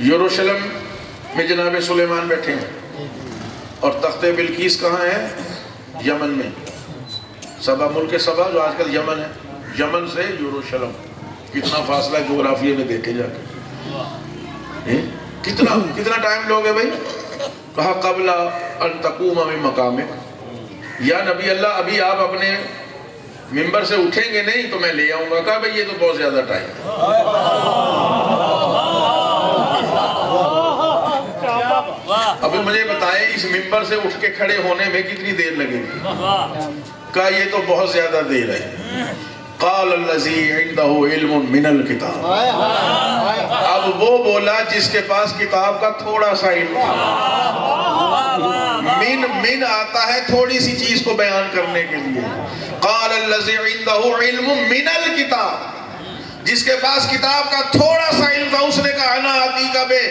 یروشلم میں جناب سلیمان بیٹھے ہیں اور تخت بلقیس کہاں ہے؟ یمن میں. سبا، ملک سبا جو آج کل یمن ہے، یمن سے یروشلم کتنا فاصلہ جغرافیہ میں دیکھے جا کے. کتنا ٹائم لوگے بھائی؟ کہا قبل ان تقوم من مقامک، یا نبی اللہ ابھی آپ اپنے ممبر سے اٹھیں گے نہیں تو میں لے آؤں گا. کہا بھئی یہ تو بہت زیادہ ٹائم ہے. اب مجھے بتائیں اس ممبر سے اٹھ کے کھڑے ہونے میں کتنی دیر لگے گی؟ کہا یہ تو بہت زیادہ دیر ہے. قال الذی عنده علم من الکتاب، اب وہ بولا جس کے پاس کتاب کا تھوڑا سا علم تھا. من آتا ہے تھوڑی سی چیز کو بیان کرنے کے لیے. قال الذی عنده علم من الکتاب، جس کے پاس کتاب کا تھوڑا سا علم تھا، اس نے کہا انا آتیک بہ،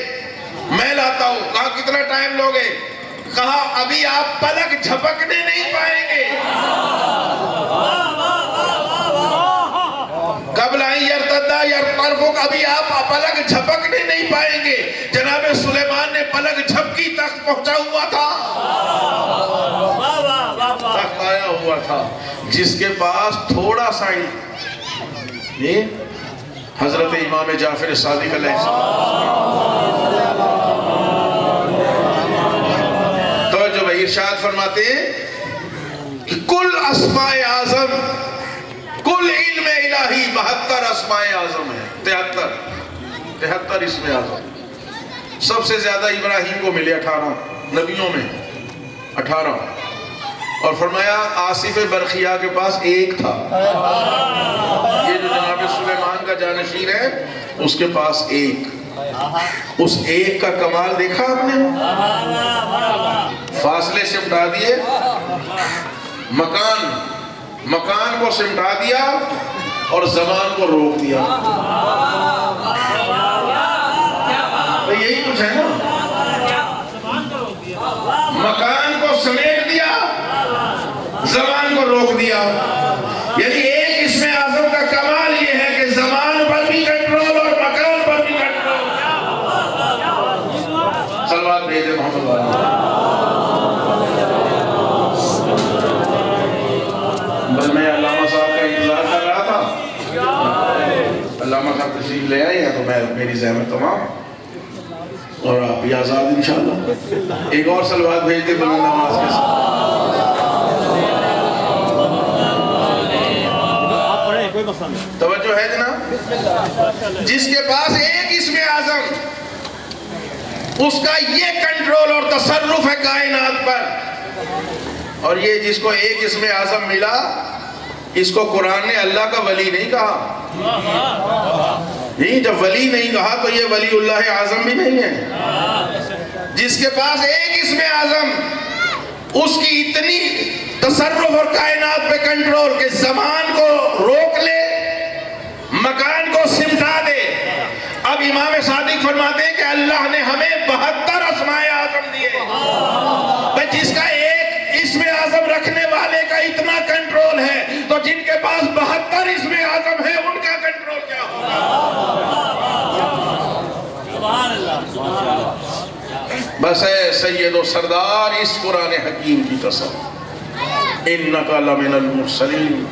میں لاتا ہوں. کہا کتنا ٹائم لوگے؟ کہا ابھی آپ پلک جھپکنے نہیں پائیں گے. قبل ان یرتد یرطرفک، ابھی آپ پلک جھپکنے نہیں پائیں گے. جناب سلیمان نے پلک جھپکی تخت پہنچا ہوا تھا، تخت آیا ہوا تھا. جس کے پاس تھوڑا سا علم، یہ حضرت امام جعفر صادق علیہ السلام. توجہ بھائی، ارشاد فرماتے ہیں کہ کل اسماء اعظم، کل علم الہی 72 اسماء اعظم ہے. 73 اسم اعظم. سب سے زیادہ ابراہیم کو ملے 18 نبیوں میں 18. اور فرمایا آصف برخیا کے پاس ایک تھا. یہ جو جناب سلیمان کا جانشین ہے اس کے پاس ایک. اس ایک کا کمال دیکھا آپ نے؟ فاصلے سمٹا دیے، مکان کو سمٹا دیا اور زمان کو روک دیا. یہی کچھ ہے نا، مکان کو سمیٹ دیا، زمان کو روک دیا. یعنی ایک اسم اعظم کا کمال یہ ہے کہ زمان پر بھی کنٹرول اور مکان پر بھی کنٹرول. صلوات بھیجے محمد والی. بس میں علامہ صاحب کا انتظار کر رہا تھا. علامہ صاحب تشریف لے آئے ہیں تو میری زحمت تمام اور آپ بھی آزاد انشاءاللہ. ایک اور صلوات بھیجتے بلند نماز کے ساتھ. توجہ ہے جناب؟ جس کے پاس ایک اسم اعظم، اس کا یہ کنٹرول اور تصرف ہے کائنات پر. اور یہ جس کو ایک اسم اعظم ملا، اس کو قرآن نے اللہ کا ولی نہیں کہا. نہیں، جب ولی نہیں کہا تو یہ ولی اللہ اعظم بھی نہیں ہے. جس کے پاس ایک اسم اعظم، اس کی اتنی تصرف اور کائنات پہ کنٹرول کہ زمان کو روک لے، مکان کو سمٹا دے. اب امام صادق فرماتے ہیں کہ اللہ نے ہمیں 72 اسماء اعظم دیے. جس کا ایک اسم اعظم رکھنے والے کا اتنا کنٹرول ہے تو جن کے پاس 72 اسم اعظم ہے ان کا کنٹرول کیا ہوگا؟ بس ہے سید و سردار اس قرآن حکیم کی قسم، انکا لمن المرسلین،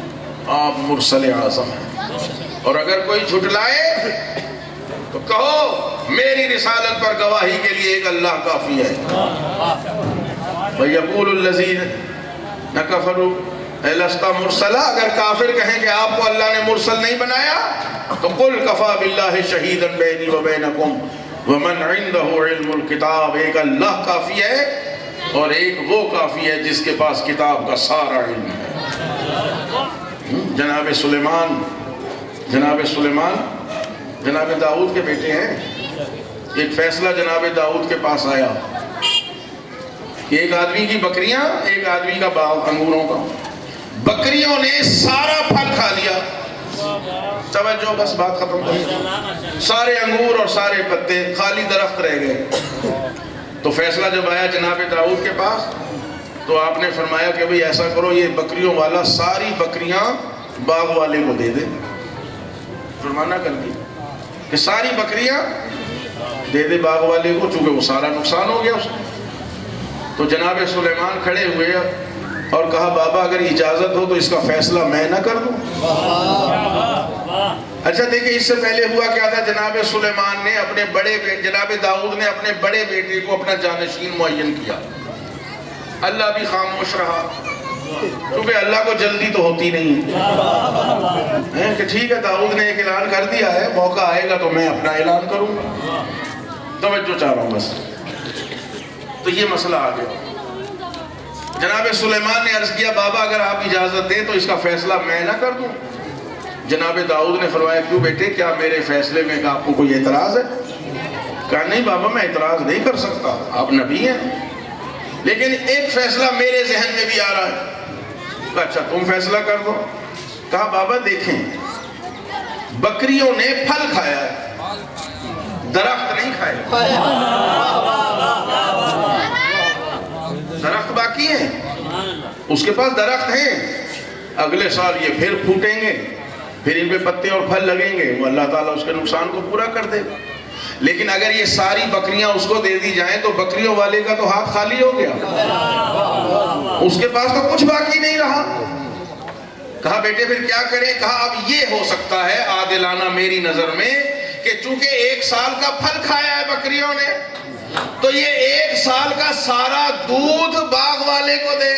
آپ مرسل اعظم ہیں. اور اگر کوئی جھٹلائے تو کہو میری رسالت پر گواہی کے لیے ایک اللہ کافی ہے. وَيَقُولُ الَّذِينَ كَفَرُوا لَسْتَ مُرْسَلًا، اگر کافر کہیں کہ آپ کو اللہ نے مرسل نہیں بنایا تو قُلْ كَفَى بِاللَّهِ شَهِيدًا بَيْنِي وَبَيْنَكُمْ وَمَنْ عِنْدَهُ عِلْمُ الْكِتَابِ. ایک اللہ کافی ہے اور ایک وہ کافی ہے جس کے پاس کتاب کا سارا علم ہے. جناب سلیمان جناب داؤد کے بیٹے ہیں. ایک فیصلہ جناب داؤد کے پاس آیا کہ ایک آدمی کی بکریاں، ایک آدمی کا باغ انگوروں کا. بکریوں نے سارا پھل کھا لیا. توجہ، بس بات ختم کر. سارے انگور اور سارے پتے، خالی درخت رہ گئے. تو فیصلہ جب آیا جناب داؤد کے پاس تو آپ نے فرمایا کہ بھئی ایسا کرو، یہ بکریوں والا ساری بکریاں باغ والے کو دے دے. جرمانہ کر دی. کہ ساری بکریاں دے دے باغ والے کو، چونکہ وہ سارا نقصان ہو گیا اس کو۔ تو جناب سلیمان کھڑے ہوئے اور کہا بابا اگر اجازت ہو تو اس کا فیصلہ میں نہ کر دوں؟ اچھا دیکھیں اس سے پہلے ہوا کیا تھا، جناب سلیمان نے اپنے بڑے جناب داؤد نے اپنے بڑے بیٹے کو اپنا جانشین معین کیا۔ اللہ بھی خاموش رہا، کیونکہ اللہ کو جلدی تو ہوتی نہیں ہے کہ ٹھیک ہے داؤد نے ایک اعلان کر دیا ہے، موقع آئے گا تو میں اپنا اعلان کروں گا۔ توجہ چاہ رہا ہوں بس۔ تو یہ مسئلہ آ گیا۔ جناب سلیمان نے عرض کیا بابا اگر آپ اجازت دیں تو اس کا فیصلہ میں نہ کر دوں؟ جناب داؤد نے فرمایا کیوں بیٹے، کیا میرے فیصلے میں آپ کو کوئی اعتراض ہے؟ کہا نہیں بابا میں اعتراض نہیں کر سکتا، آپ نبی ہیں، لیکن ایک فیصلہ میرے ذہن میں بھی آ رہا ہے۔ کہا اچھا تم فیصلہ کر دو۔ کہا بابا دیکھیں بکریوں نے پھل کھایا ہے، درخت نہیں کھائے، درخت باقی ہیں، اس کے پاس درخت ہیں، اگلے سال یہ پھر پھوٹیں گے، پھر ان پہ پتے اور پھل لگیں گے، وہ اللہ تعالیٰ اس کے نقصان کو پورا کر دے گا۔ لیکن اگر یہ ساری بکریاں اس کو دے دی جائیں تو بکریوں والے کا تو ہاتھ خالی ہو گیا، اس کے پاس تو کچھ باقی نہیں رہا۔ کہا بیٹے پھر کیا کریں؟ کہا اب یہ ہو سکتا ہے عادلانہ میری نظر میں کہ چونکہ ایک سال کا پھل کھایا ہے بکریوں نے، تو یہ ایک سال کا سارا دودھ باغ والے کو دے۔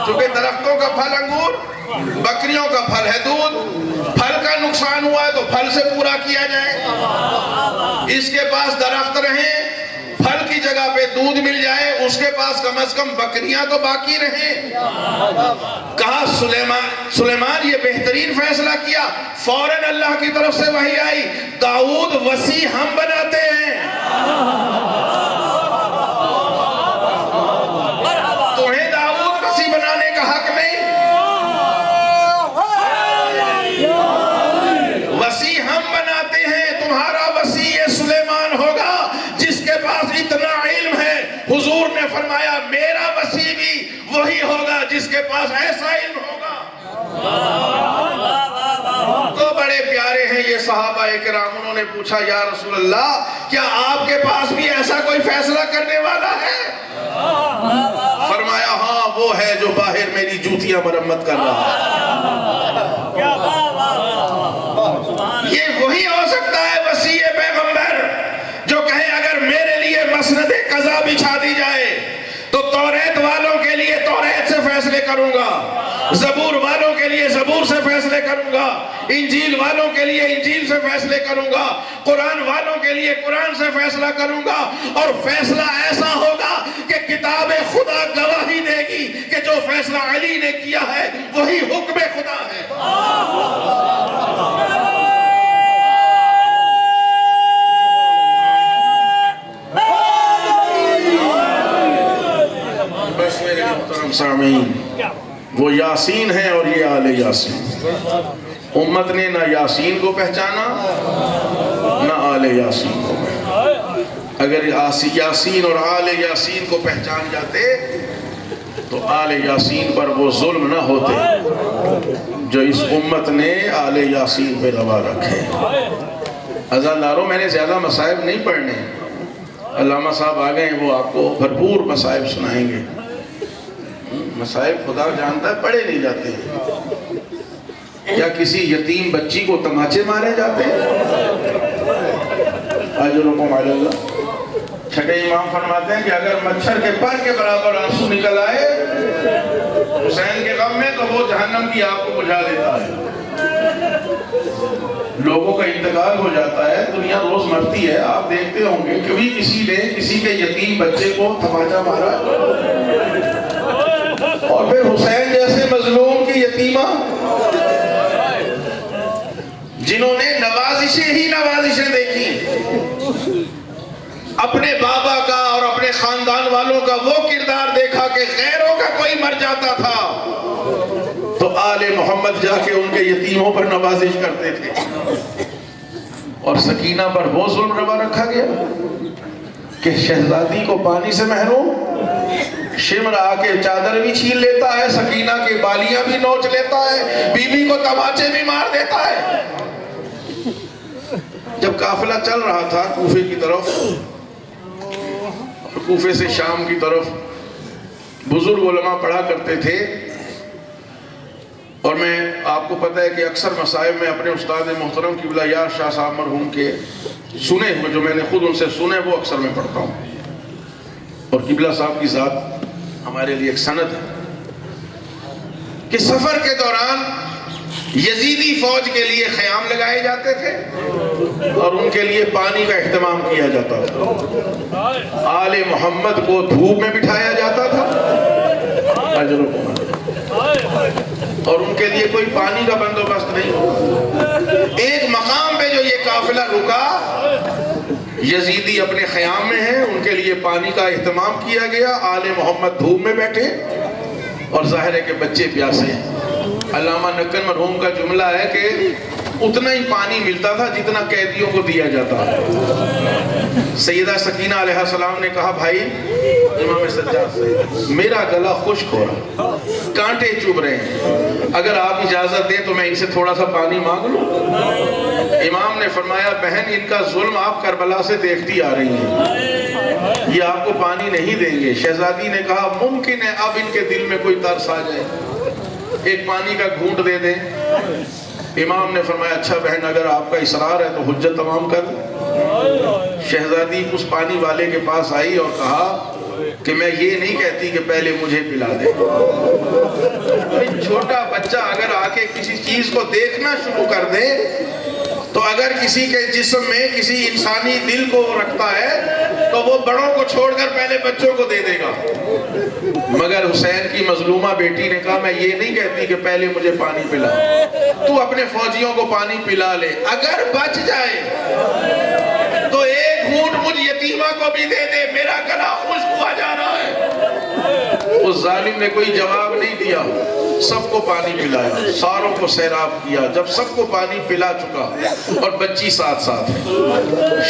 چونکہ درختوں کا پھل انگور، بکریوں کا پھل ہے دودھ، پھل کا نقصان ہوا ہے تو پھل سے پورا کیا جائے۔ اس کے پاس درخت رہیں، پھل کی جگہ پہ دودھ مل جائے، اس کے پاس کم از کم بکریاں تو باقی رہیں۔ کہا سلیمان یہ بہترین فیصلہ کیا۔ فوراً اللہ کی طرف سے وحی آئی، داؤد وصی ہم بناتے ہیں، تمہیں داؤد وصی بنانے کا حق نہیں، وصی ہم بناتے ہیں، تمہارا وصی یہ سلیمان ہوگا جس کے پاس اتنا علم ہے۔ حضور نے فرمایا میرا وصی بھی وہی ہوگا جس کے پاس ایسا علم ہوگا۔ تو بڑے پیارے ہیں یہ صحابہ کرام، انہوں نے پوچھا یا رسول اللہ کیا آپ کے پاس بھی ایسا کوئی فیصلہ کرنے والا ہے؟ فرمایا ہاں وہ ہے جو باہر میری جوتیاں مرمت کر رہا ہے۔ یہ وہی ہو سکتا ہے وصی پیغمبر جو کہے اگر میرے لیے مسند قضا بچھا دی جائے تو توریت والوں کے لیے توریت سے فیصلے کروں گا، زبور والوں کے لیے زبور سے فیصلے کروں گا، انجیل والوں کے لیے انجیل سے فیصلے کروں گا، قرآن والوں کے لیے قرآن سے فیصلہ کروں گا، اور فیصلہ ایسا ہوگا کہ کتاب خدا گواہی دے گی کہ جو فیصلہ علی نے کیا ہے وہی حکم خدا ہے۔ بس میرے محترم سامعین، وہ یاسین ہیں اور یہ آل یاسین۔ امت نے نہ یاسین کو پہچانا نہ آل یاسین کو پہچانا۔ اگر یاسین اور آل یاسین کو پہچان جاتے تو آل یاسین پر وہ ظلم نہ ہوتے جو اس امت نے آل یاسین پہ روا رکھے۔ عزیزدارو میں نے زیادہ مصائب نہیں پڑھنے، علامہ صاحب آ گئے ہیں، وہ آپ کو بھرپور مصائب سنائیں گے۔ مصائب خدا جانتا ہے پڑھے نہیں جاتے ہیں۔ کیا کسی یتیم بچی کو تماچے مارے جاتے ہیں؟ اجرکم علی اللہ۔ چھٹے امام فرماتے ہیں کہ اگر مچھر کے پر کے برابر آنسو نکل آئے حسین کے غم میں تو وہ جہنم کی آگ کو بجھا دیتا ہے۔ لوگوں کا انتقال ہو جاتا ہے، دنیا روز مرتی ہے، آپ دیکھتے ہوں گے کبھی کسی نے کسی کے یتیم بچے کو تماچا مارا، اور پھر حسین جیسے مظلوم کی یتیمہ جنہوں نے نوازشیں ہی نوازشیں دیکھی، اپنے بابا کا اور اپنے خاندان والوں کا وہ کردار دیکھا کہ غیروں کا کوئی مر جاتا تھا تو آل محمد جا کے ان کے یتیموں پر نوازش کرتے تھے۔ اور سکینہ پر وہ ظلم روا رکھا گیا کہ شہزادی کو پانی سے محروم، شمر آ کے چادر بھی چھین لیتا ہے، سکینہ کے بالیاں بھی نوچ لیتا ہے، بی بی کو تماچے بھی مار دیتا ہے۔ قافلہ چل رہا تھا کوفے کی طرف، کوفے سے شام کی طرف، بزرگ علماء پڑھا کرتے تھے، اور میں آپ کو پتہ ہے کہ اکثر مصائب میں اپنے استاد محترم قبلہ یار شاہ صاحب مرحوم کے سنے ہوئے، جو میں نے خود ان سے سنے، وہ اکثر میں پڑھتا ہوں، اور قبلہ صاحب کی ذات ہمارے لیے ایک سند ہے کہ سفر کے دوران یزیدی فوج کے لیے خیام لگائے جاتے تھے اور ان کے لیے پانی کا اہتمام کیا جاتا تھا، آل محمد کو دھوپ میں بٹھایا جاتا تھا اور ان کے لیے کوئی پانی کا بندوبست نہیں ہوتا۔ ایک مقام پہ جو یہ قافلہ رکا، یزیدی اپنے خیام میں ہیں، ان کے لیے پانی کا اہتمام کیا گیا، آل محمد دھوپ میں بیٹھے اور ظاہر ہے کہ بچے پیاسے ہیں۔ علامہ نکن مرحوم کا جملہ ہے کہ اتنا ہی پانی ملتا تھا جتنا قیدیوں کو دیا جاتا ہے۔ سیدہ سکینہ علیہ السلام نے کہا بھائی امام سجاد سے میرا گلا خشک ہو رہا، کانٹے چبھ رہے ہیں، اگر آپ اجازت دیں تو میں ان سے تھوڑا سا پانی مانگ لوں؟ امام نے فرمایا بہن ان کا ظلم آپ کربلا سے دیکھتی آ رہی ہیں، یہ آپ کو پانی نہیں دیں گے۔ شہزادی نے کہا ممکن ہے اب ان کے دل میں کوئی ترس آ جائے، ایک پانی کا گھونٹ دے دیں۔ امام نے فرمایا اچھا بہن اگر آپ کا اصرار ہے تو حجت تمام کر دیں۔ شہزادی اس پانی والے کے پاس آئی اور کہا کہ میں یہ نہیں کہتی کہ پہلے مجھے پلا دے۔ چھوٹا بچہ اگر آ کے کسی چیز کو دیکھنا شروع کر دے تو اگر کسی کے جسم میں کسی انسانی دل کو رکھتا ہے تو وہ بڑوں کو چھوڑ کر پہلے بچوں کو دے دے گا، مگر حسین کی مظلومہ بیٹی نے کہا میں یہ نہیں کہتی کہ پہلے مجھے پانی پلا، تو اپنے فوجیوں کو پانی پلا لے، اگر بچ جائے تو ایک گھونٹ مجھ یتیمہ کو بھی دے دے، میرا گلا خشک ہوا جا رہا ہے۔ اس ظالم نے کوئی جواب نہیں دیا، سب کو پانی پلایا، ساروں کو سیراب کیا۔ جب سب کو پانی پلا چکا اور بچی ساتھ ساتھ ہے،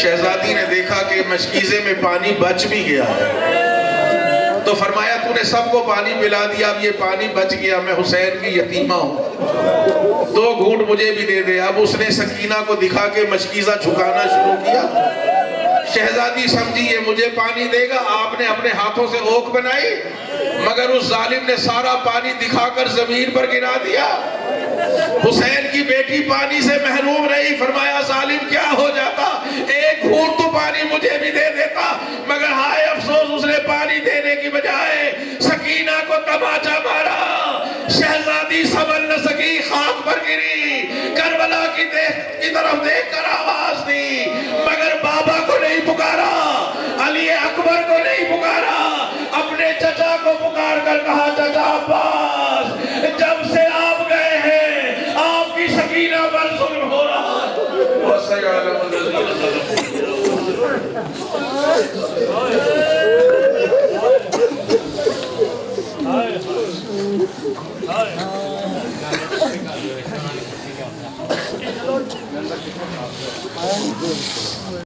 شہزادی نے دیکھا کہ مشکیزے میں پانی بچ بھی گیا ہے، تو فرمایا تو نے سب کو پانی پلا دیا، اب یہ پانی بچ گیا، میں حسین کی یتیمہ ہوں، 2 گھونٹ مجھے بھی دے دے۔ اب اس نے سکینہ کو دکھا کے مشکیزہ جھکانا شروع کیا۔ شہزادی سمجھی یہ مجھے پانی دے گا، آپ نے اپنے ہاتھوں سے اوک بنائی، مگر اس ظالم نے سارا پانی دکھا کر زمین پر گرا دیا۔ حسین کی بیٹی پانی سے محروم رہی، فرمایا ظالم کیا ہو جاتا، ایک گھونٹ تو پانی مجھے بھی دے دیتا، مگر ہائے افسوس اس نے پانی دینے کی بجائے سکینہ کو تماچا مارا۔ شہزادی سنبھل نہ سکی، خاک پر گری، کربلا کی طرف دیکھ کر آواز دی، مگر بابا کو نہیں پکارا، علی اکبر کو نہیں پکارا، اپنے چچا کو پکار کر کہا چچا عباس جب سے آپ گئے ہیں آپ کی سکینہ پر ظلم ہو رہا ہے۔